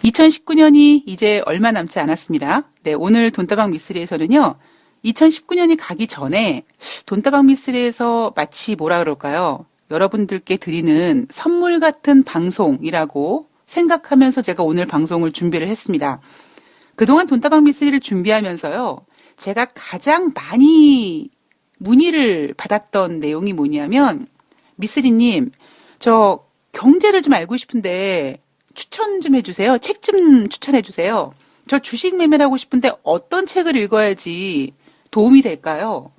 2019년이 이제 얼마 남지 않았습니다. 네, 오늘 돈다방 미쓰리에서는요, 2019년이 가기 전에 돈다방 미쓰리에서 마치 뭐라 그럴까요? 여러분들께 드리는 선물 같은 방송이라고 생각하면서 제가 오늘 방송을 준비를 했습니다. 그동안 돈다방 미쓰리를 준비하면서요, 제가 가장 많이 문의를 받았던 내용이 뭐냐면, 미쓰리님, 저 경제를 좀 알고 싶은데 추천 좀 해주세요. 책 좀 추천해주세요. 저 주식 매매를 하고 싶은데 어떤 책을 읽어야지 도움이 될까요?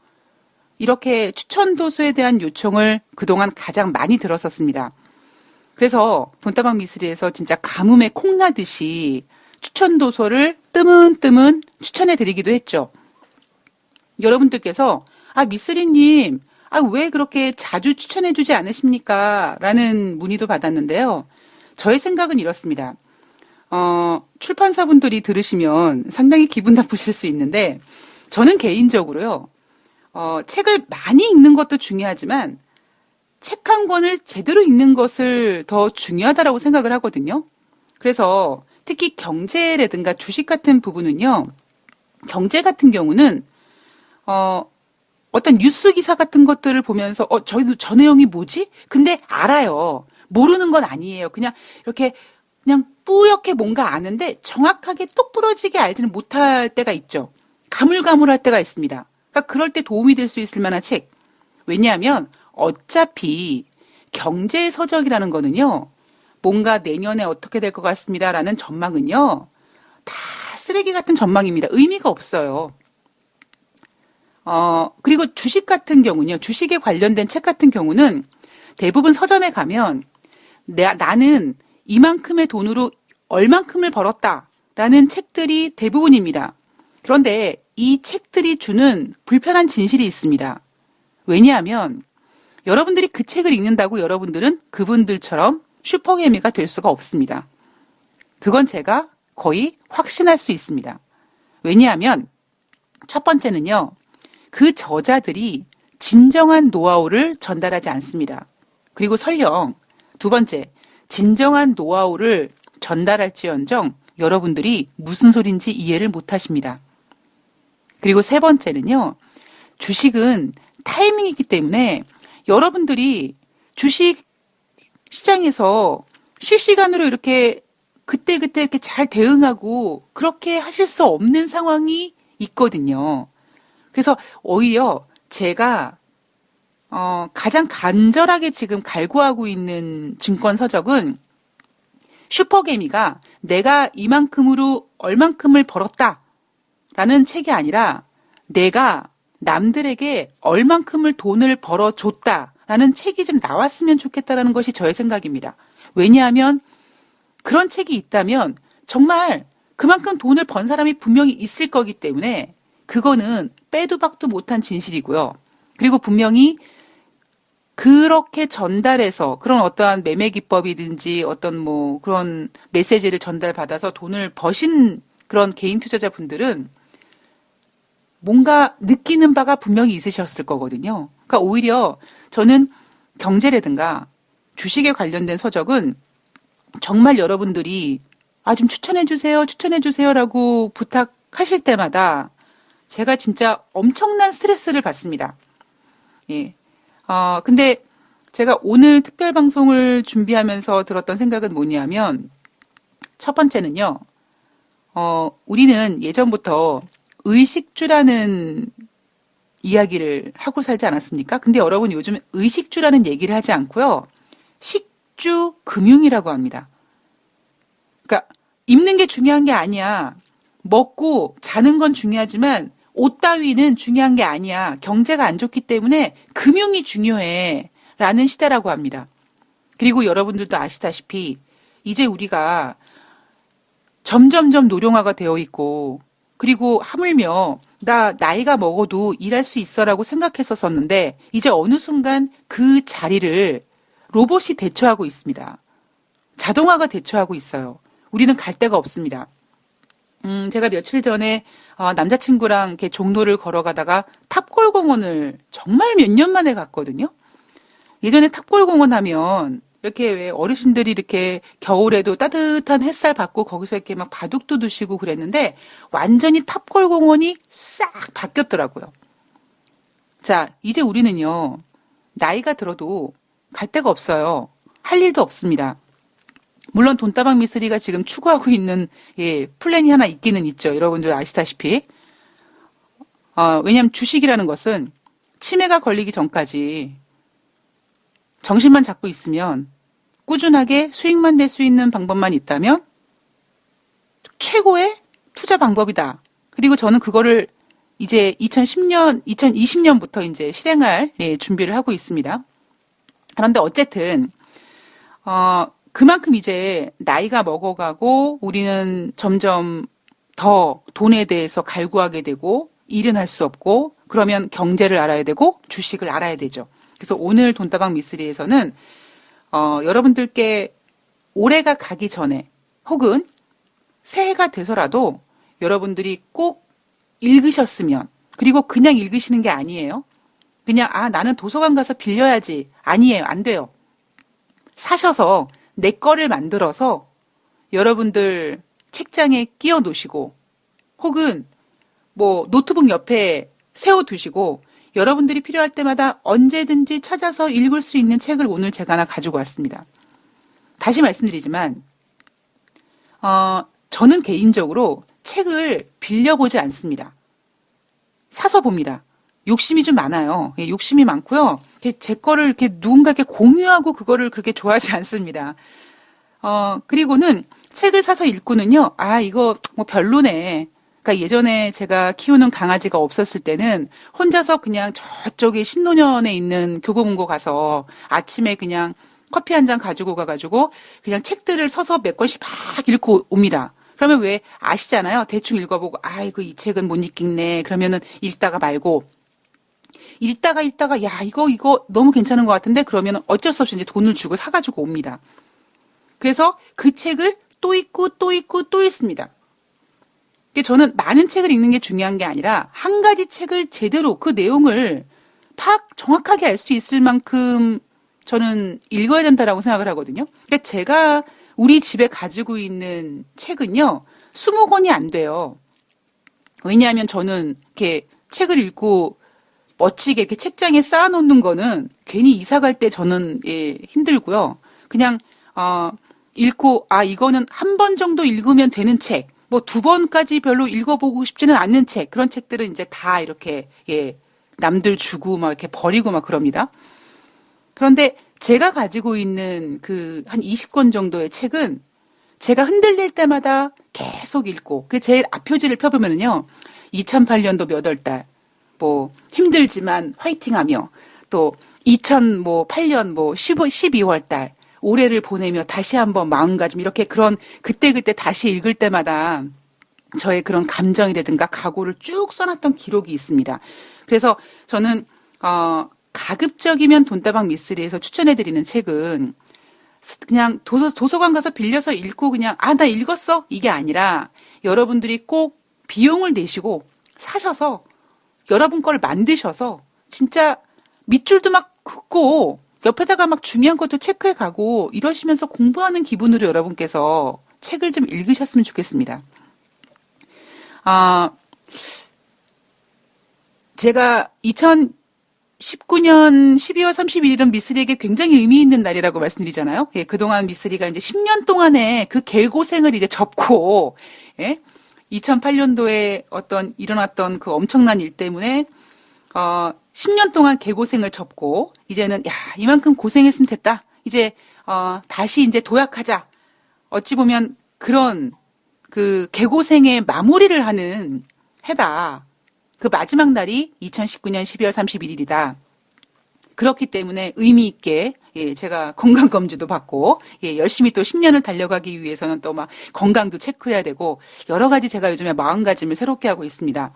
이렇게 추천 도서에 대한 요청을 그동안 가장 많이 들었었습니다. 그래서 돈다방 미쓰리에서 진짜 가뭄에 콩나듯이 추천 도서를 뜨문뜨문 추천해드리기도 했죠. 여러분들께서 미쓰리님, 왜 그렇게 자주 추천해주지 않으십니까? 라는 문의도 받았는데요. 저의 생각은 이렇습니다. 출판사분들이 들으시면 상당히 기분 나쁘실 수 있는데, 저는 개인적으로요, 책을 많이 읽는 것도 중요하지만, 책 한 권을 제대로 읽는 것을 더 중요하다라고 생각을 하거든요. 그래서 특히 경제라든가 주식 같은 부분은요, 경제 같은 경우는, 어떤 뉴스 기사 같은 것들을 보면서, 저희도 저 내용이 뭐지? 근데 알아요. 모르는 건 아니에요. 그냥 이렇게 그냥 뿌옇게 뭔가 아는데 정확하게 똑부러지게 알지는 못할 때가 있죠. 가물가물할 때가 있습니다. 그러니까 그럴 때 도움이 될 수 있을 만한 책. 왜냐하면 어차피 경제 서적이라는 거는요. 뭔가 내년에 어떻게 될 것 같습니다라는 전망은요. 다 쓰레기 같은 전망입니다. 의미가 없어요. 그리고 주식 같은 경우는요. 주식에 관련된 책 같은 경우는 대부분 서점에 가면 나는 이만큼의 돈으로 얼만큼을 벌었다라는 책들이 대부분입니다. 그런데 이 책들이 주는 불편한 진실이 있습니다. 왜냐하면 여러분들이 그 책을 읽는다고 여러분들은 그분들처럼 슈퍼개미가 될 수가 없습니다. 그건 제가 거의 확신할 수 있습니다. 왜냐하면 첫 번째는요. 그 저자들이 진정한 노하우를 전달하지 않습니다. 그리고 설령 두 번째, 진정한 노하우를 전달할지언정 여러분들이 무슨 소린지 이해를 못하십니다. 그리고 세 번째는요. 주식은 타이밍이기 때문에 여러분들이 주식 시장에서 실시간으로 이렇게 그때그때 이렇게 잘 대응하고 그렇게 하실 수 없는 상황이 있거든요. 그래서 오히려 제가 가장 간절하게 지금 갈구하고 있는 증권 서적은 슈퍼개미가 내가 이만큼으로 얼만큼을 벌었다라는 책이 아니라 내가 남들에게 얼만큼을 돈을 벌어줬다라는 책이 좀 나왔으면 좋겠다라는 것이 저의 생각입니다. 왜냐하면 그런 책이 있다면 정말 그만큼 돈을 번 사람이 분명히 있을 거기 때문에 그거는 빼도 박도 못한 진실이고요. 그리고 분명히 그렇게 전달해서 그런 어떠한 매매 기법이든지 어떤 뭐 그런 메시지를 전달받아서 돈을 버신 그런 개인 투자자분들은 뭔가 느끼는 바가 분명히 있으셨을 거거든요. 그러니까 오히려 저는 경제라든가 주식에 관련된 서적은 정말 여러분들이 좀 추천해주세요라고 부탁하실 때마다 제가 진짜 엄청난 스트레스를 받습니다. 예. 근데 제가 오늘 특별 방송을 준비하면서 들었던 생각은 뭐냐면, 첫 번째는요, 우리는 예전부터 의식주라는 이야기를 하고 살지 않았습니까? 근데 여러분 요즘 의식주라는 얘기를 하지 않고요, 식주 금융이라고 합니다. 그러니까 입는 게 중요한 게 아니야. 먹고 자는 건 중요하지만 옷 따위는 중요한 게 아니야. 경제가 안 좋기 때문에 금융이 중요해. 라는 시대라고 합니다. 그리고 여러분들도 아시다시피 이제 우리가 점점점 노령화가 되어 있고 그리고 하물며 나 나이가 먹어도 일할 수 있어라고 생각했었었는데 이제 어느 순간 그 자리를 로봇이 대처하고 있습니다. 자동화가 대처하고 있어요. 우리는 갈 데가 없습니다. 제가 며칠 전에 남자친구랑 이렇게 종로를 걸어가다가 탑골공원을 정말 몇 년 만에 갔거든요. 예전에 탑골공원 하면 이렇게 왜 어르신들이 이렇게 겨울에도 따뜻한 햇살 받고 거기서 이렇게 막 바둑도 두시고 그랬는데 완전히 탑골공원이 싹 바뀌었더라고요. 자, 이제 우리는요, 나이가 들어도 갈 데가 없어요. 할 일도 없습니다. 물론 돈다방 미쓰리가 지금 추구하고 있는 플랜이 하나 있기는 있죠. 여러분들 아시다시피. 왜냐하면 주식이라는 것은 치매가 걸리기 전까지 정신만 잡고 있으면 꾸준하게 수익만 낼 수 있는 방법만 있다면 최고의 투자 방법이다. 그리고 저는 그거를 이제 2020년부터 이제 실행할 준비를 하고 있습니다. 그런데 어쨌든 그만큼 이제 나이가 먹어가고 우리는 점점 더 돈에 대해서 갈구하게 되고 일은 할 수 없고 그러면 경제를 알아야 되고 주식을 알아야 되죠. 그래서 오늘 돈다방 미쓰리에서는 여러분들께 올해가 가기 전에 혹은 새해가 돼서라도 여러분들이 꼭 읽으셨으면 그리고 그냥 읽으시는 게 아니에요. 그냥 나는 도서관 가서 빌려야지. 아니에요. 안 돼요. 사셔서 내 거를 만들어서 여러분들 책장에 끼워 놓으시고 혹은 뭐 노트북 옆에 세워 두시고 여러분들이 필요할 때마다 언제든지 찾아서 읽을 수 있는 책을 오늘 제가 하나 가지고 왔습니다. 다시 말씀드리지만 저는 개인적으로 책을 빌려보지 않습니다. 사서 봅니다. 욕심이 좀 많아요. 욕심이 많고요. 제 거를 이렇게 누군가에게 공유하고 그거를 그렇게 좋아하지 않습니다. 그리고는 책을 사서 읽고는요. 이거 뭐 별로네. 그러니까 예전에 제가 키우는 강아지가 없었을 때는 혼자서 그냥 저쪽에 신논현에 있는 교보문고 가서 아침에 그냥 커피 한 잔 가지고 가가지고 그냥 책들을 서서 몇 권씩 막 읽고 옵니다. 그러면 왜 아시잖아요. 대충 읽어보고 아이고 이 책은 못 읽겠네. 그러면은 읽다가 말고 읽다가 야 이거 너무 괜찮은 것 같은데 그러면은 어쩔 수 없이 이제 돈을 주고 사가지고 옵니다. 그래서 그 책을 또 읽고 또 읽고 또 읽습니다. 저는 많은 책을 읽는 게 중요한 게 아니라 한 가지 책을 제대로 그 내용을 정확하게 알 수 있을 만큼 저는 읽어야 된다라고 생각을 하거든요. 그러니까 제가 우리 집에 가지고 있는 책은요, 20권이 안 돼요. 왜냐하면 저는 이렇게 책을 읽고 멋지게 이렇게 책장에 쌓아놓는 거는 괜히 이사 갈 때 저는 힘들고요. 그냥 읽고 이거는 한 번 정도 읽으면 되는 책, 뭐 2번까지 별로 읽어보고 싶지는 않는 책, 그런 책들은 이제 다 이렇게 남들 주고 막 이렇게 버리고 막 그럽니다. 그런데 제가 가지고 있는 그 한 20권 정도의 책은 제가 흔들릴 때마다 계속 읽고 그 제일 앞표지를 펴보면은요 2008년도 몇 월 달 뭐 힘들지만 화이팅하며 또 2008년 12월 달 올해를 보내며 다시 한번 마음가짐 이렇게 그런 그때 다시 읽을 때마다 저의 그런 감정이라든가 각오를 쭉 써놨던 기록이 있습니다. 그래서 저는 가급적이면 돈다방 미쓰리에서 추천해드리는 책은 그냥 도서관 가서 빌려서 읽고 그냥 나 읽었어 이게 아니라 여러분들이 꼭 비용을 내시고 사셔서 여러분 걸 만드셔서 진짜 밑줄도 막 긋고 옆에다가 막 중요한 것도 체크해 가고 이러시면서 공부하는 기분으로 여러분께서 책을 좀 읽으셨으면 좋겠습니다. 제가 2019년 12월 31일은 미쓰리에게 굉장히 의미 있는 날이라고 말씀드리잖아요. 그동안 미쓰리가 이제 10년 동안의 그 개고생을 이제 접고, 2008년도에 일어났던 그 엄청난 일 때문에, 10년 동안 개고생을 접고, 이제는, 이만큼 고생했으면 됐다. 이제, 다시 이제 도약하자. 어찌 보면 그런 그 개고생의 마무리를 하는 해다. 그 마지막 날이 2019년 12월 31일이다. 그렇기 때문에 의미 있게 제가 건강검진도 받고 열심히 또 10년을 달려가기 위해서는 또 막 건강도 체크해야 되고 여러 가지 제가 요즘에 마음가짐을 새롭게 하고 있습니다.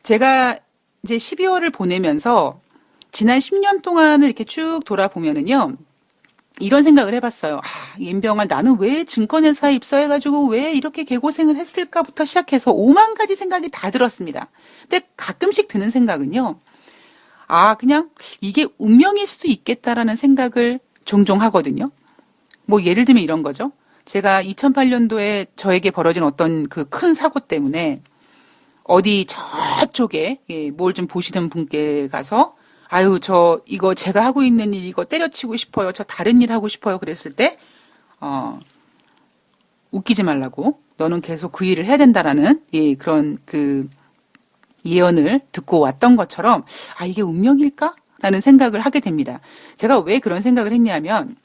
제가 이제 12월을 보내면서 지난 10년 동안을 이렇게 쭉 돌아보면은요. 이런 생각을 해봤어요. 옌병아 나는 왜 증권회사에 입사해가지고 왜 이렇게 개고생을 했을까부터 시작해서 5만 가지 생각이 다 들었습니다. 근데 가끔씩 드는 생각은요. 그냥 이게 운명일 수도 있겠다라는 생각을 종종 하거든요. 뭐 예를 들면 이런 거죠. 제가 2008년도에 저에게 벌어진 어떤 그 큰 사고 때문에 어디 저쪽에 뭘 좀 보시는 분께 가서 아유 이거 제가 하고 있는 일 이거 때려치고 싶어요. 저 다른 일 하고 싶어요. 그랬을 때 웃기지 말라고 너는 계속 그 일을 해야 된다라는 그런 그 예언을 듣고 왔던 것처럼 이게 운명일까? 라는 생각을 하게 됩니다. 제가 왜 그런 생각을 했냐면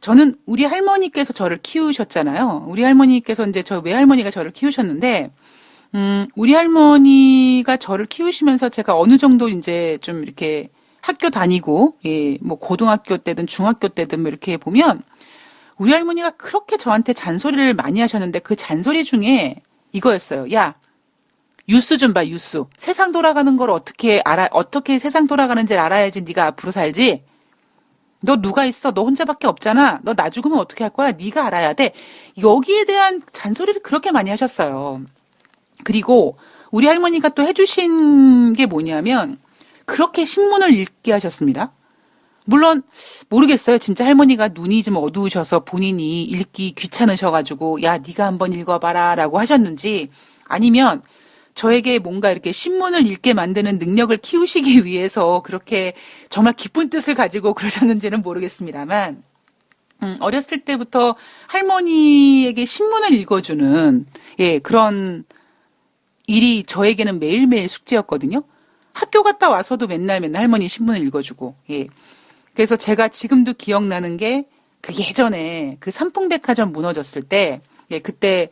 저는 우리 할머니께서 저를 키우셨잖아요. 우리 할머니께서 이제 저 외할머니가 저를 키우셨는데 우리 할머니가 저를 키우시면서 제가 어느 정도 이제 좀 이렇게 학교 다니고, 뭐 고등학교 때든 중학교 때든 뭐 이렇게 보면 우리 할머니가 그렇게 저한테 잔소리를 많이 하셨는데 그 잔소리 중에 이거였어요. 야, 뉴스 좀 봐, 뉴스. 세상 돌아가는 걸 어떻게 세상 돌아가는지를 알아야지 네가 앞으로 살지. 너 누가 있어? 너 혼자밖에 없잖아. 너 나 죽으면 어떻게 할 거야? 네가 알아야 돼. 여기에 대한 잔소리를 그렇게 많이 하셨어요. 그리고 우리 할머니가 또 해주신 게 뭐냐면 그렇게 신문을 읽게 하셨습니다. 물론 모르겠어요. 진짜 할머니가 눈이 좀 어두우셔서 본인이 읽기 귀찮으셔가지고 야 네가 한번 읽어봐라 라고 하셨는지 아니면 저에게 뭔가 이렇게 신문을 읽게 만드는 능력을 키우시기 위해서 그렇게 정말 깊은 뜻을 가지고 그러셨는지는 모르겠습니다만 어렸을 때부터 할머니에게 신문을 읽어주는 그런 일이 저에게는 매일매일 숙제였거든요. 학교 갔다 와서도 맨날 할머니 신문을 읽어주고 그래서 제가 지금도 기억나는 게 그 예전에 그 삼풍백화점 무너졌을 때 그때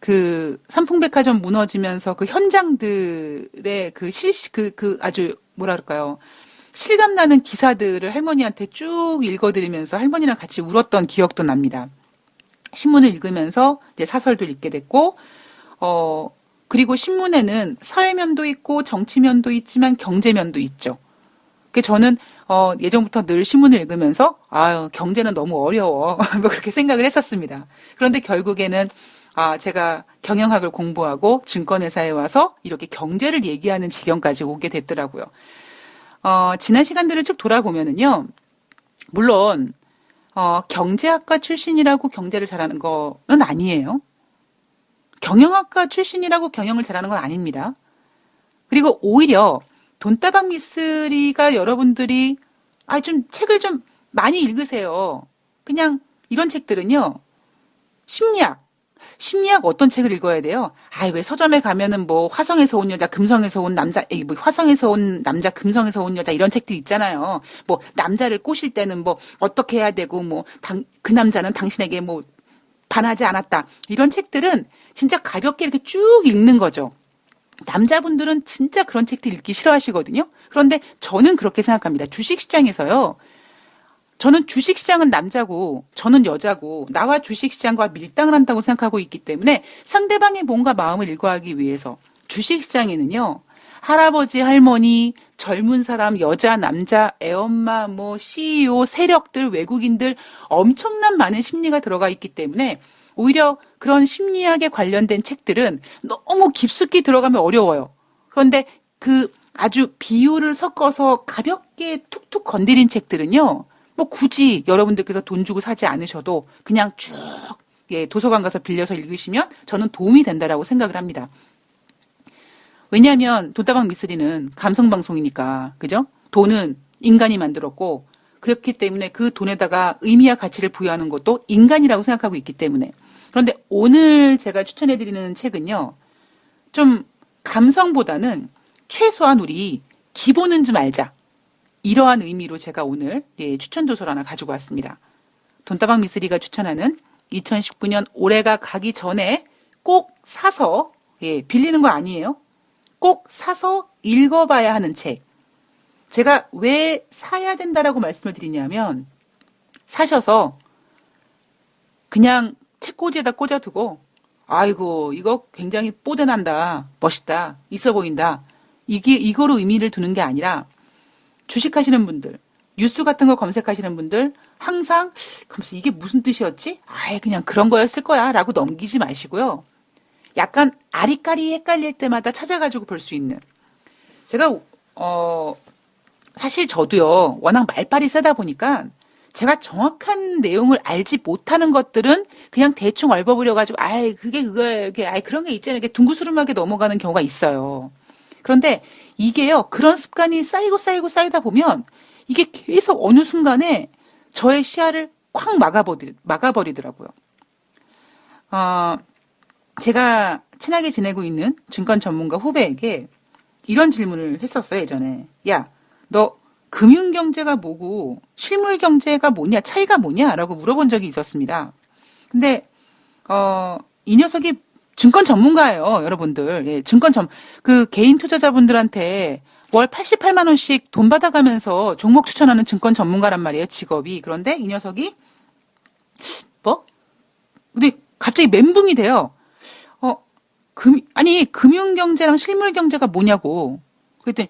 그 삼풍백화점 무너지면서 그 현장들의 그 아주 뭐라 그럴까요? 실감나는 기사들을 할머니한테 쭉 읽어드리면서 할머니랑 같이 울었던 기억도 납니다. 신문을 읽으면서 이제 사설도 읽게 됐고, 그리고 신문에는 사회면도 있고 정치면도 있지만 경제면도 있죠. 그 저는 예전부터 늘 신문을 읽으면서 경제는 너무 어려워 뭐 그렇게 생각을 했었습니다. 그런데 결국에는 제가 경영학을 공부하고 증권회사에 와서 이렇게 경제를 얘기하는 지경까지 오게 됐더라고요. 지난 시간들을 쭉 돌아보면은요, 물론 경제학과 출신이라고 경제를 잘하는 거는 아니에요. 경영학과 출신이라고 경영을 잘하는 건 아닙니다. 그리고 오히려 돈다방 미쓰리가 여러분들이 좀 책을 좀 많이 읽으세요. 그냥 이런 책들은요. 심리학 어떤 책을 읽어야 돼요? 왜 서점에 가면은 뭐 화성에서 온 여자, 금성에서 온 남자, 뭐 화성에서 온 남자, 금성에서 온 여자 이런 책들 있잖아요. 뭐 남자를 꼬실 때는 뭐 어떻게 해야 되고 뭐 그 남자는 당신에게 뭐 반하지 않았다. 이런 책들은 진짜 가볍게 이렇게 쭉 읽는 거죠. 남자분들은 진짜 그런 책들 읽기 싫어하시거든요. 그런데 저는 그렇게 생각합니다. 주식시장에서요. 저는 주식시장은 남자고 저는 여자고 나와 주식시장과 밀당을 한다고 생각하고 있기 때문에 상대방의 뭔가 마음을 읽어하기 위해서 주식시장에는요. 할아버지, 할머니, 젊은 사람, 여자, 남자, 애엄마, 뭐 CEO, 세력들, 외국인들 엄청난 많은 심리가 들어가 있기 때문에 오히려 그런 심리학에 관련된 책들은 너무 깊숙이 들어가면 어려워요. 그런데 그 아주 비율을 섞어서 가볍게 툭툭 건드린 책들은요. 뭐 굳이 여러분들께서 돈 주고 사지 않으셔도 그냥 쭉 도서관 가서 빌려서 읽으시면 저는 도움이 된다라고 생각을 합니다. 왜냐하면 돈다방 미쓰리는 감성방송이니까 그죠? 돈은 인간이 만들었고 그렇기 때문에 그 돈에다가 의미와 가치를 부여하는 것도 인간이라고 생각하고 있기 때문에 그런데 오늘 제가 추천해드리는 책은요. 좀 감성보다는 최소한 우리 기본은 좀 알자. 이러한 의미로 제가 오늘 추천 도서를 하나 가지고 왔습니다. 돈다방 미쓰리가 추천하는 2019년 올해가 가기 전에 꼭 사서 빌리는 거 아니에요. 꼭 사서 읽어봐야 하는 책. 제가 왜 사야 된다라고 말씀을 드리냐면 사셔서 그냥 책꽂이에다 꽂아두고 아이고 이거 굉장히 뽀대난다, 멋있다, 있어 보인다. 이거로 의미를 두는 게 아니라 주식하시는 분들, 뉴스 같은 거 검색하시는 분들 항상 이게 무슨 뜻이었지? 그냥 그런 거였을 거야 라고 넘기지 마시고요. 약간 아리까리 헷갈릴 때마다 찾아가지고 볼 수 있는 제가 사실 저도요, 워낙 말빨이 세다 보니까 제가 정확한 내용을 알지 못하는 것들은 그냥 대충 얽어버려가지고, 아이, 그게 그거예요. 이렇게, 아이, 그런 게 있잖아요. 이렇게 둥구스름하게 넘어가는 경우가 있어요. 그런데 이게요, 그런 습관이 쌓이다 보면 이게 계속 어느 순간에 저의 시야를 콱 막아버리더라고요. 제가 친하게 지내고 있는 증권 전문가 후배에게 이런 질문을 했었어요, 예전에. 야, 너 금융경제가 뭐고 실물경제가 뭐냐, 차이가 뭐냐? 라고 물어본 적이 있었습니다. 근데, 이 녀석이 증권 전문가예요, 여러분들. 예, 그 개인 투자자분들한테 월 88만 원씩 돈 받아가면서 종목 추천하는 증권 전문가란 말이에요, 직업이. 그런데 이 녀석이, 뭐? 근데 갑자기 멘붕이 돼요. 금융경제랑 실물경제가 뭐냐고. 그랬더니,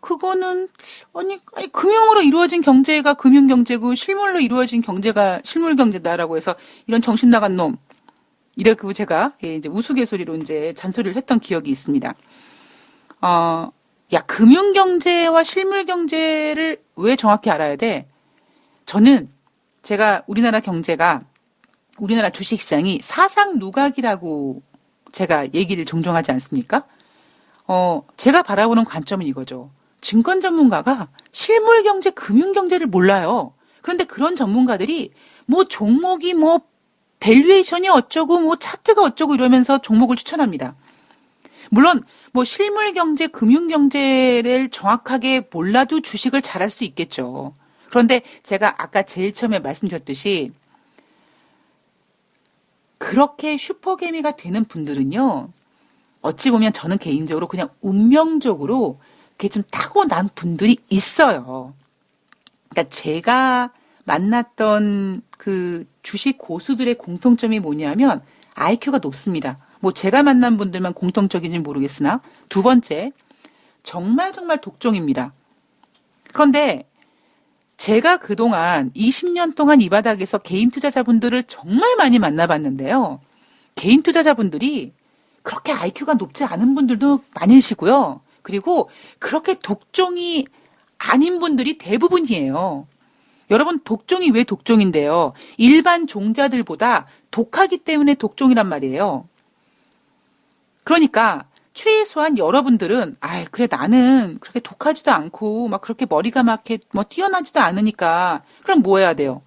그거는, 아니, 금융으로 이루어진 경제가 금융경제고, 실물로 이루어진 경제가 실물경제다라고 해서, 이런 정신 나간 놈. 이래고 제가, 이제 우스갯소리로 이제 잔소리를 했던 기억이 있습니다. 야, 금융경제와 실물경제를 왜 정확히 알아야 돼? 우리나라 경제가, 우리나라 주식시장이 사상 누각이라고 제가 얘기를 종종 하지 않습니까? 제가 바라보는 관점은 이거죠. 증권 전문가가 실물 경제, 금융 경제를 몰라요. 그런데 그런 전문가들이 뭐 종목이 뭐 밸류에이션이 어쩌고 뭐 차트가 어쩌고 이러면서 종목을 추천합니다. 물론 뭐 실물 경제, 금융 경제를 정확하게 몰라도 주식을 잘할 수 있겠죠. 그런데 제가 아까 제일 처음에 말씀드렸듯이 그렇게 슈퍼개미가 되는 분들은요. 어찌 보면 저는 개인적으로 그냥 운명적으로 그게 좀 타고난 분들이 있어요. 그러니까 제가 만났던 그 주식 고수들의 공통점이 뭐냐면 IQ가 높습니다. 뭐 제가 만난 분들만 공통적인지 모르겠으나 두 번째, 정말 독종입니다. 그런데 제가 그동안 20년 동안 이 바닥에서 개인 투자자분들을 정말 많이 만나봤는데요. 개인 투자자분들이 그렇게 IQ가 높지 않은 분들도 많으시고요. 그리고 그렇게 독종이 아닌 분들이 대부분이에요. 여러분, 독종이 왜 독종인데요? 일반 종자들보다 독하기 때문에 독종이란 말이에요. 그러니까 최소한 여러분들은 그래 나는 그렇게 독하지도 않고 막 그렇게 머리가 막 이렇게 뭐 뛰어나지도 않으니까 그럼 뭐 해야 돼요?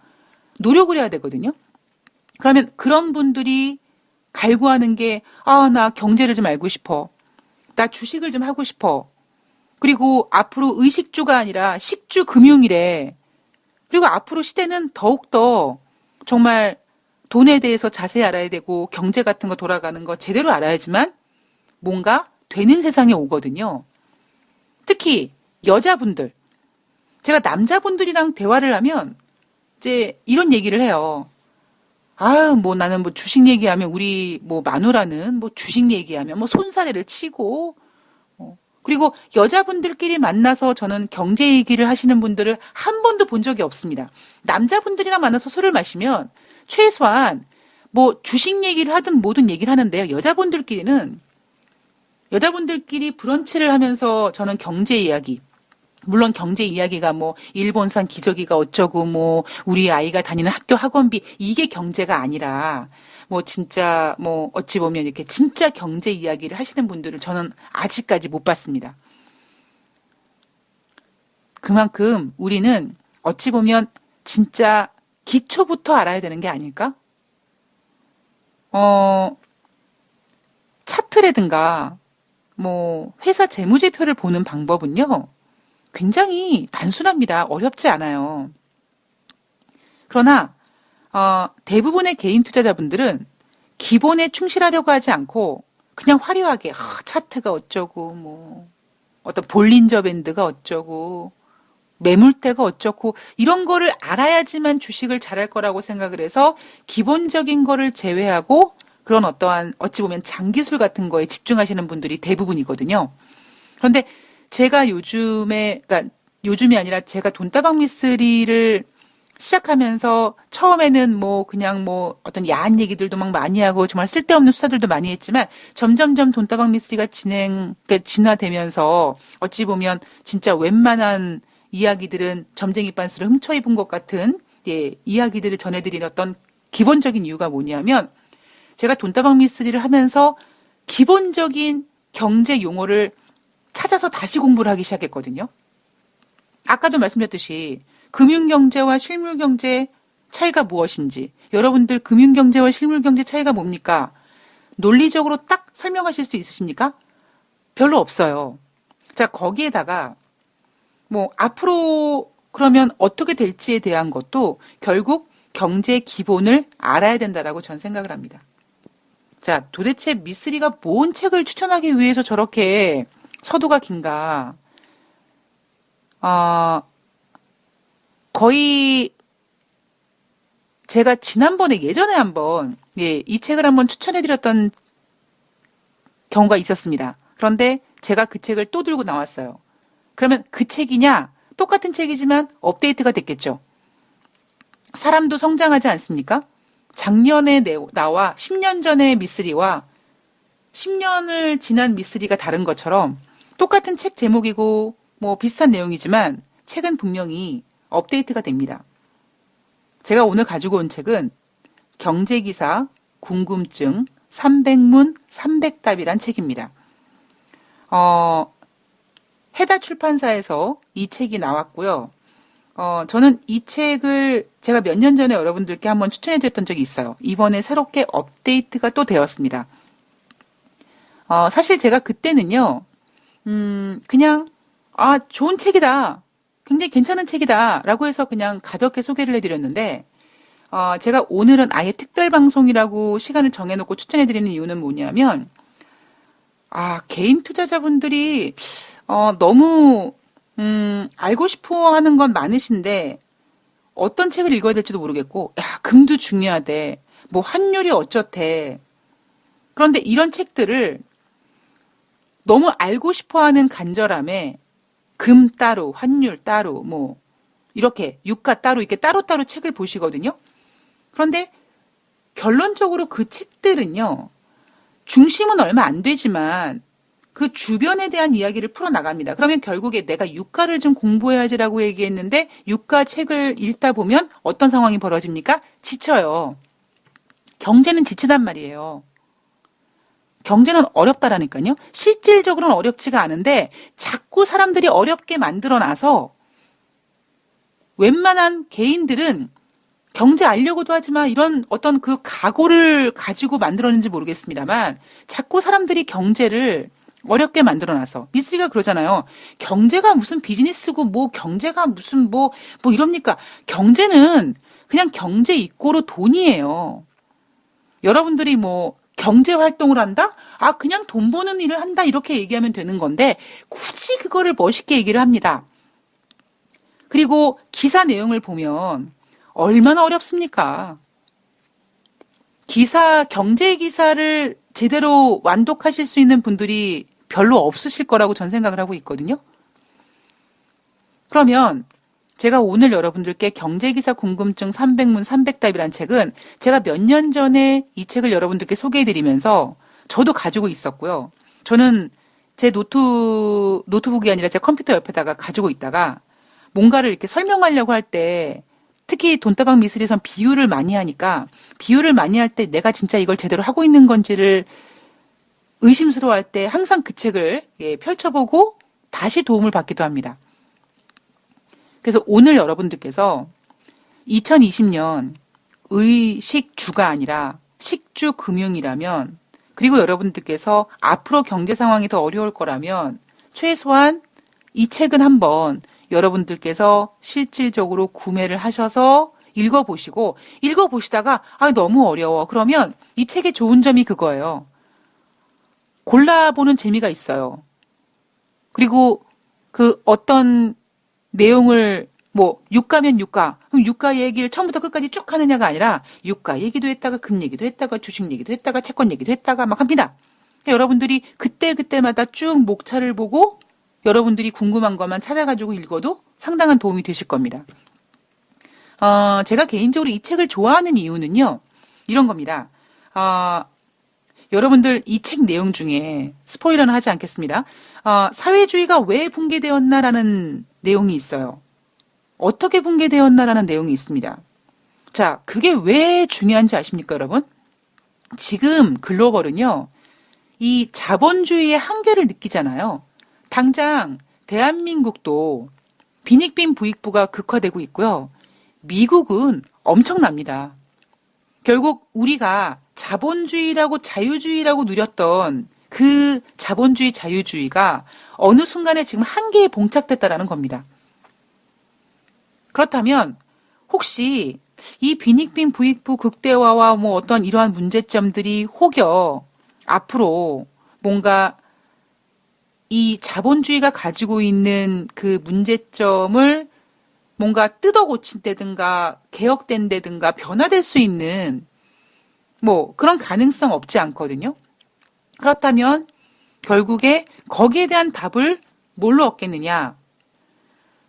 노력을 해야 되거든요. 그러면 그런 분들이 갈구하는 게 나 경제를 좀 알고 싶어. 나 주식을 좀 하고 싶어. 그리고 앞으로 의식주가 아니라 식주 금융이래. 그리고 앞으로 시대는 더욱더 정말 돈에 대해서 자세히 알아야 되고 경제 같은 거 돌아가는 거 제대로 알아야지만 뭔가 되는 세상에 오거든요. 특히 여자분들. 제가 남자분들이랑 대화를 하면 이제 이런 얘기를 해요. 뭐 나는 뭐 주식 얘기하면 우리 뭐 마누라는 뭐 주식 얘기하면 뭐 손사래를 치고 그리고 여자분들끼리 만나서 저는 경제 얘기를 하시는 분들을 한 번도 본 적이 없습니다. 남자분들이랑 만나서 술을 마시면 최소한 뭐 주식 얘기를 하든 뭐든 얘기를 하는데요. 여자분들끼리 브런치를 하면서 저는 경제 이야기, 물론 경제 이야기가 뭐 일본산 기저귀가 어쩌고 뭐 우리 아이가 다니는 학교 학원비 이게 경제가 아니라 뭐 진짜 뭐 어찌 보면 이렇게 진짜 경제 이야기를 하시는 분들을 저는 아직까지 못 봤습니다. 그만큼 우리는 어찌 보면 진짜 기초부터 알아야 되는 게 아닐까? 차트라든가 뭐 회사 재무제표를 보는 방법은요. 굉장히 단순합니다. 어렵지 않아요. 그러나 대부분의 개인 투자자분들은 기본에 충실하려고 하지 않고 그냥 화려하게 차트가 어쩌고 뭐 어떤 볼린저 밴드가 어쩌고 매물대가 어쩌고 이런 거를 알아야지만 주식을 잘할 거라고 생각을 해서 기본적인 거를 제외하고 그런 어떠한 어찌 보면 장기술 같은 거에 집중하시는 분들이 대부분이거든요. 그런데 제가 요즘이 아니라 제가 돈다방 미스리를 시작하면서 처음에는 뭐 그냥 뭐 어떤 야한 얘기들도 막 많이 하고 정말 쓸데없는 수사들도 많이 했지만 점점점 돈다방 미스터리가 그러니까 진화되면서 어찌 보면 진짜 웬만한 이야기들은 점쟁이 빤스를 훔쳐 입은 것 같은 예, 이야기들을 전해드리는 어떤 기본적인 이유가 뭐냐면 제가 돈다방 미스터리를 하면서 기본적인 경제 용어를 찾아서 다시 공부를 하기 시작했거든요. 아까도 말씀드렸듯이 금융경제와 실물경제 차이가 무엇인지, 여러분들 금융경제와 실물경제 차이가 뭡니까? 논리적으로 딱 설명하실 수 있으십니까? 별로 없어요. 자, 거기에다가 뭐 앞으로 그러면 어떻게 될지에 대한 것도 결국 경제 기본을 알아야 된다라고 전 생각을 합니다. 자, 도대체 미쓰리가 뭔 책을 추천하기 위해서 저렇게 서두가 긴가? 거의 제가 지난번에 예전에 한번 예, 이 책을 한번 추천해드렸던 경우가 있었습니다. 그런데 제가 그 책을 또 들고 나왔어요. 그러면 그 책이냐? 똑같은 책이지만 업데이트가 됐겠죠. 사람도 성장하지 않습니까? 작년에 나와 10년 전의 미쓰리와 10년을 지난 미쓰리가 다른 것처럼 똑같은 책 제목이고 뭐 비슷한 내용이지만 책은 분명히 업데이트가 됩니다. 제가 오늘 가지고 온 책은 경제기사 궁금증 300문 300답이란 책입니다. 해다 출판사에서 이 책이 나왔고요. 저는 이 책을 제가 몇 년 전에 여러분들께 한번 추천해드렸던 적이 있어요. 이번에 새롭게 업데이트가 또 되었습니다. 사실 제가 그때는요, 그냥, 좋은 책이다. 굉장히 괜찮은 책이다. 라고 해서 그냥 가볍게 소개를 해드렸는데, 제가 오늘은 아예 특별방송이라고 시간을 정해놓고 추천해드리는 이유는 뭐냐면, 개인 투자자분들이, 너무, 알고 싶어 하는 건 많으신데, 어떤 책을 읽어야 될지도 모르겠고, 금도 중요하대. 뭐, 환율이 어쩌대. 그런데 이런 책들을 너무 알고 싶어 하는 간절함에, 금 따로, 환율 따로, 뭐, 이렇게, 유가 따로, 이렇게 따로따로 책을 보시거든요. 그런데 결론적으로 그 책들은요, 중심은 얼마 안 되지만 그 주변에 대한 이야기를 풀어나갑니다. 그러면 결국에 내가 유가를 좀 공부해야지라고 얘기했는데 유가 책을 읽다 보면 어떤 상황이 벌어집니까? 지쳐요. 경제는 지치단 말이에요. 경제는 어렵다라니까요. 실질적으로는 어렵지가 않은데 자꾸 사람들이 어렵게 만들어놔서 웬만한 개인들은 경제 알려고도 하지만 이런 어떤 그 각오를 가지고 만들었는지 모르겠습니다만 자꾸 사람들이 경제를 어렵게 만들어놔서 미쓰리가 그러잖아요. 경제가 무슨 비즈니스고 뭐 경제가 무슨 뭐 이럽니까? 경제는 그냥 경제 이꼬로 돈이에요. 여러분들이 뭐 경제 활동을 한다? 그냥 돈 버는 일을 한다 이렇게 얘기하면 되는 건데 굳이 그거를 멋있게 얘기를 합니다. 그리고 기사 내용을 보면 얼마나 어렵습니까? 경제 기사를 제대로 완독하실 수 있는 분들이 별로 없으실 거라고 전 생각을 하고 있거든요. 그러면 제가 오늘 여러분들께 경제기사 궁금증 300문 300답이란 책은 제가 몇 년 전에 이 책을 여러분들께 소개해드리면서 저도 가지고 있었고요. 저는 제 노트북이 아니라 제 컴퓨터 옆에다가 가지고 있다가 뭔가를 이렇게 설명하려고 할 때 특히 돈다방 미쓰리에선 비유를 많이 하니까 비유를 많이 할 때 내가 진짜 이걸 제대로 하고 있는 건지를 의심스러워할 때 항상 그 책을 펼쳐보고 다시 도움을 받기도 합니다. 그래서 오늘 여러분들께서 2020년 의식주가 아니라 식주 금융이라면 그리고 여러분들께서 앞으로 경제 상황이 더 어려울 거라면 최소한 이 책은 한번 여러분들께서 실질적으로 구매를 하셔서 읽어보시다가 너무 어려워. 그러면 이 책의 좋은 점이 그거예요. 골라보는 재미가 있어요. 그리고 그 어떤 내용을 유가면 유가. 그럼 유가 얘기를 처음부터 끝까지 쭉 하느냐가 아니라 유가 얘기도 했다가 금 얘기도 했다가 주식 얘기도 했다가 채권 얘기도 했다가 막 합니다. 그러니까 여러분들이 그때마다 쭉 목차를 보고 여러분들이 궁금한 것만 찾아가지고 읽어도 상당한 도움이 되실 겁니다. 제가 개인적으로 이 책을 좋아하는 이유는요, 이런 겁니다. 여러분들 이 책 내용 중에 스포일러는 하지 않겠습니다. 사회주의가 왜 붕괴되었나라는 내용이 있어요. 어떻게 붕괴되었나라는 내용이 있습니다. 자, 그게 왜 중요한지 아십니까, 여러분? 지금 글로벌은요, 이 자본주의의 한계를 느끼잖아요. 당장 대한민국도 빈익빈 부익부가 극화되고 있고요. 미국은 엄청납니다. 결국 우리가 자본주의라고 자유주의라고 누렸던 그 자본주의 자유주의가 어느 순간에 지금 한계에 봉착됐다라는 겁니다. 그렇다면 혹시 이 빈익빈 부익부 극대화와 뭐 어떤 이러한 문제점들이 혹여 앞으로 뭔가 이 자본주의가 가지고 있는 그 문제점을 뭔가 뜯어 고친다든가 개혁된다든가 변화될 수 있는 뭐 그런 가능성 없지 않거든요. 그렇다면 결국에 거기에 대한 답을 뭘로 얻겠느냐?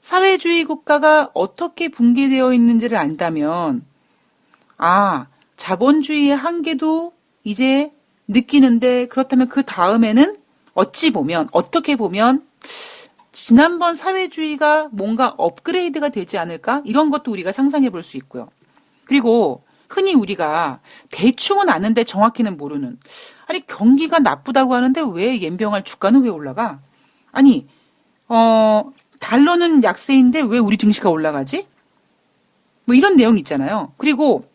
사회주의 국가가 어떻게 붕괴되어 있는지를 안다면 자본주의의 한계도 이제 느끼는데 그렇다면 그 다음에는 어떻게 보면 지난번 사회주의가 뭔가 업그레이드가 되지 않을까? 이런 것도 우리가 상상해 볼 수 있고요. 그리고 흔히 우리가 대충은 아는데 정확히는 모르는. 아니, 경기가 나쁘다고 하는데 왜 연병할 주가는 왜 올라가? 아니, 달러는 약세인데 왜 우리 증시가 올라가지? 뭐 이런 내용 있잖아요. 그리고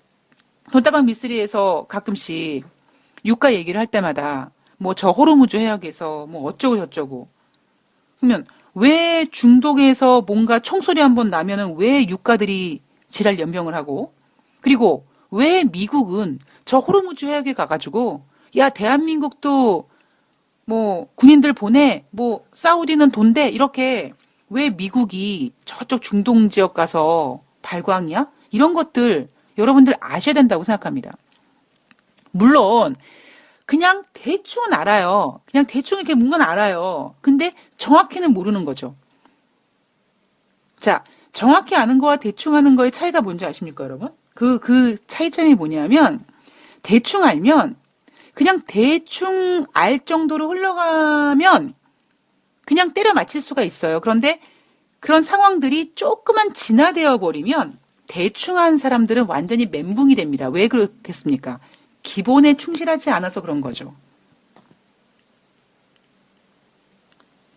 돈다방 미쓰리에서 가끔씩 유가 얘기를 할 때마다 뭐 저 호르무즈 해역에서 뭐 어쩌고 저쩌고. 그러면 왜 중동에서 뭔가 총소리 한번 나면은 왜 유가들이 지랄 연병을 하고, 그리고 왜 미국은 저 호르무즈 해역에 가가지고 야 대한민국도 뭐 군인들 보내, 뭐 사우디는 돈 대, 이렇게 왜 미국이 저쪽 중동 지역 가서 발광이야? 이런 것들 여러분들 아셔야 된다고 생각합니다. 물론 그냥 대충은 알아요. 그냥 대충 이렇게 뭔가는 알아요. 근데 정확히는 모르는 거죠. 자, 정확히 아는 거와 대충 아는 거의 차이가 뭔지 아십니까, 여러분? 그 차이점이 뭐냐면, 대충 알면, 그냥 대충 알 정도로 흘러가면, 그냥 때려 맞힐 수가 있어요. 그런데 그런 상황들이 조금만 진화되어 버리면, 대충 한 사람들은 완전히 멘붕이 됩니다. 왜 그렇겠습니까? 기본에 충실하지 않아서 그런 거죠.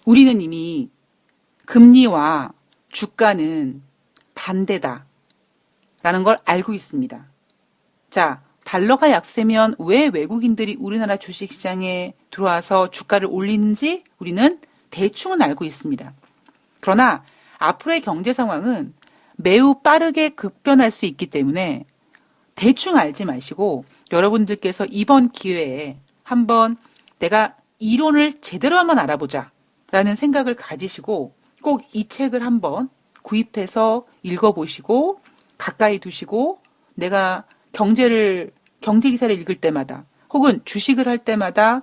우리는 이미 금리와 주가는 반대다 라는 걸 알고 있습니다. 자, 달러가 약세면 왜 외국인들이 우리나라 주식시장에 들어와서 주가를 올리는지 우리는 대충은 알고 있습니다. 그러나 앞으로의 경제 상황은 매우 빠르게 급변할 수 있기 때문에 대충 알지 마시고 여러분들께서 이번 기회에 한번 내가 이론을 제대로 한번 알아보자 라는 생각을 가지시고 꼭 이 책을 한번 구입해서 읽어보시고 가까이 두시고 내가 경제 기사를 읽을 때마다 혹은 주식을 할 때마다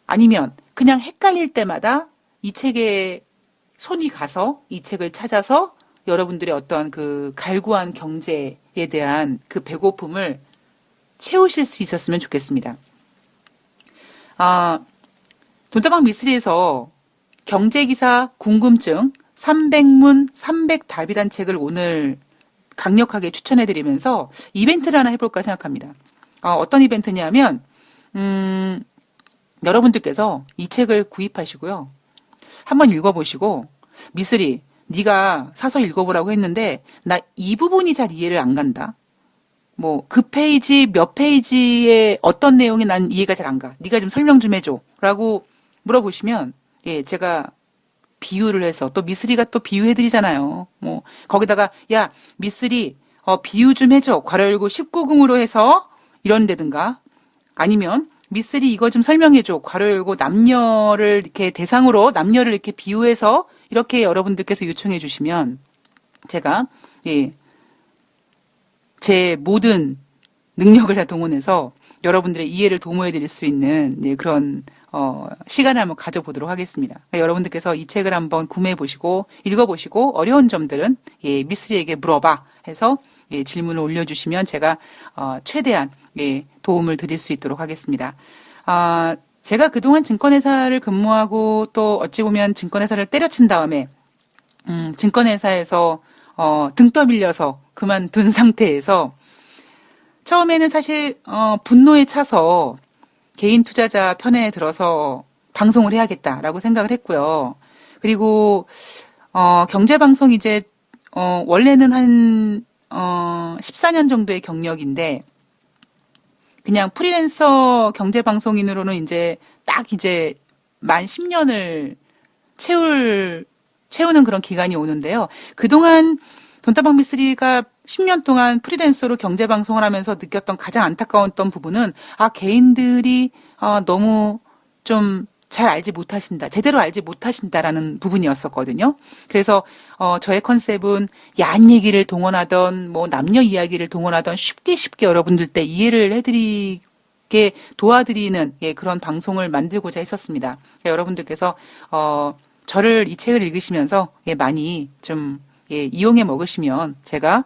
아니면 그냥 헷갈릴 때마다 이 책에 손이 가서 이 책을 찾아서 여러분들의 어떤 그 갈구한 경제에 대한 그 배고픔을 채우실 수 있었으면 좋겠습니다. 돈다방 미쓰리에서 경제기사 궁금증 300문 300답이란 책을 오늘 강력하게 추천해드리면서 이벤트를 하나 해볼까 생각합니다. 어떤 이벤트냐면 여러분들께서 이 책을 구입하시고요. 한번 읽어보시고 미쓰리 네가 사서 읽어보라고 했는데 나 이 부분이 잘 이해를 안 간다. 뭐 그 페이지 몇 페이지의 어떤 내용이 난 이해가 잘 안 가. 네가 좀 설명 좀 해줘. 라고 물어보시면 제가 비유를 해서 또 미쓰리가 또 비유해드리잖아요. 뭐 거기다가 야 미쓰리 비유 좀 해줘. 괄호 열고 19금으로 해서 이런 데든가 아니면 미쓰리 이거 좀 설명해줘. 괄호 열고 남녀를 이렇게 대상으로 남녀를 이렇게 비유해서 이렇게 여러분들께서 요청해 주시면 제가 제 모든 능력을 다 동원해서 여러분들의 이해를 도모해 드릴 수 있는 그런 시간을 한번 가져보도록 하겠습니다. 그러니까 여러분들께서 이 책을 한번 구매해 보시고 읽어보시고 어려운 점들은 미쓰리에게 물어봐 해서 예, 질문을 올려주시면 제가 최대한 예, 도움을 드릴 수 있도록 하겠습니다. 제가 그동안 증권회사를 근무하고 또 어찌 보면 증권회사를 때려친 다음에 증권회사에서 등 떠밀려서 그만둔 상태에서 처음에는 사실 분노에 차서 개인 투자자 편에 들어서 방송을 해야겠다라고 생각을 했고요. 그리고 경제방송 이제 원래는 한 14년 정도의 경력인데 그냥 프리랜서 경제방송인으로는 이제 딱 이제 만 10년을 채우는 그런 기간이 오는데요. 그동안 돈다방 미쓰리가 10년 동안 프리랜서로 경제방송을 하면서 느꼈던 가장 안타까웠던 부분은 개인들이 너무 좀 잘 알지 못하신다, 제대로 알지 못하신다라는 부분이었었거든요. 그래서 저의 컨셉은 야한 얘기를 동원하던 뭐 남녀 이야기를 동원하던 쉽게 여러분들 때 이해를 해드리게 도와드리는 예, 그런 방송을 만들고자 했었습니다. 여러분들께서 저를 이 책을 읽으시면서 예, 많이 좀 예, 이용해 먹으시면 제가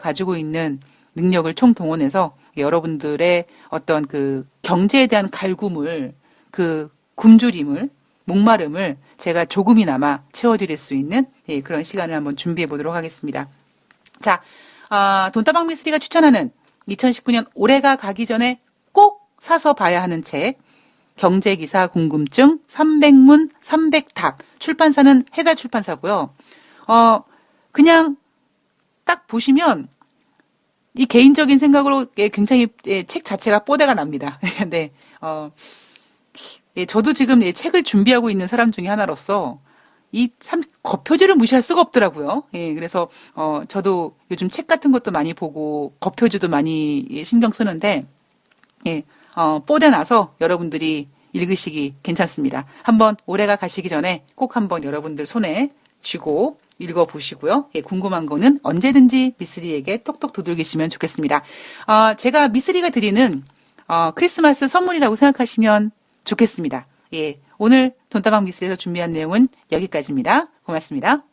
가지고 있는 능력을 총동원해서 여러분들의 어떤 그 경제에 대한 갈굼을 그 굶주림을 목마름을 제가 조금이나마 채워드릴 수 있는 예, 그런 시간을 한번 준비해 보도록 하겠습니다. 자, 돈다방 미쓰리가 추천하는 2019년 올해가 가기 전에 꼭 사서 봐야 하는 책 경제기사 궁금증 300문 300답 출판사는 해달 출판사고요. 그냥 딱 보시면 이 개인적인 생각으로 예, 굉장히 예, 책 자체가 뽀대가 납니다. 네, 예, 저도 지금 예, 책을 준비하고 있는 사람 중에 하나로서 이 참 겉표지를 무시할 수가 없더라고요. 예, 그래서 저도 요즘 책 같은 것도 많이 보고 겉표지도 많이 예, 신경 쓰는데 예, 뽀대 나서 여러분들이 읽으시기 괜찮습니다. 한번 올해가 가시기 전에 꼭 한번 여러분들 손에 쥐고 읽어보시고요. 예, 궁금한 거는 언제든지 미쓰리에게 톡톡 두들기시면 좋겠습니다. 제가 미쓰리가 드리는 크리스마스 선물이라고 생각하시면 좋겠습니다. 예, 오늘 돈다방 미쓰리에서 준비한 내용은 여기까지입니다. 고맙습니다.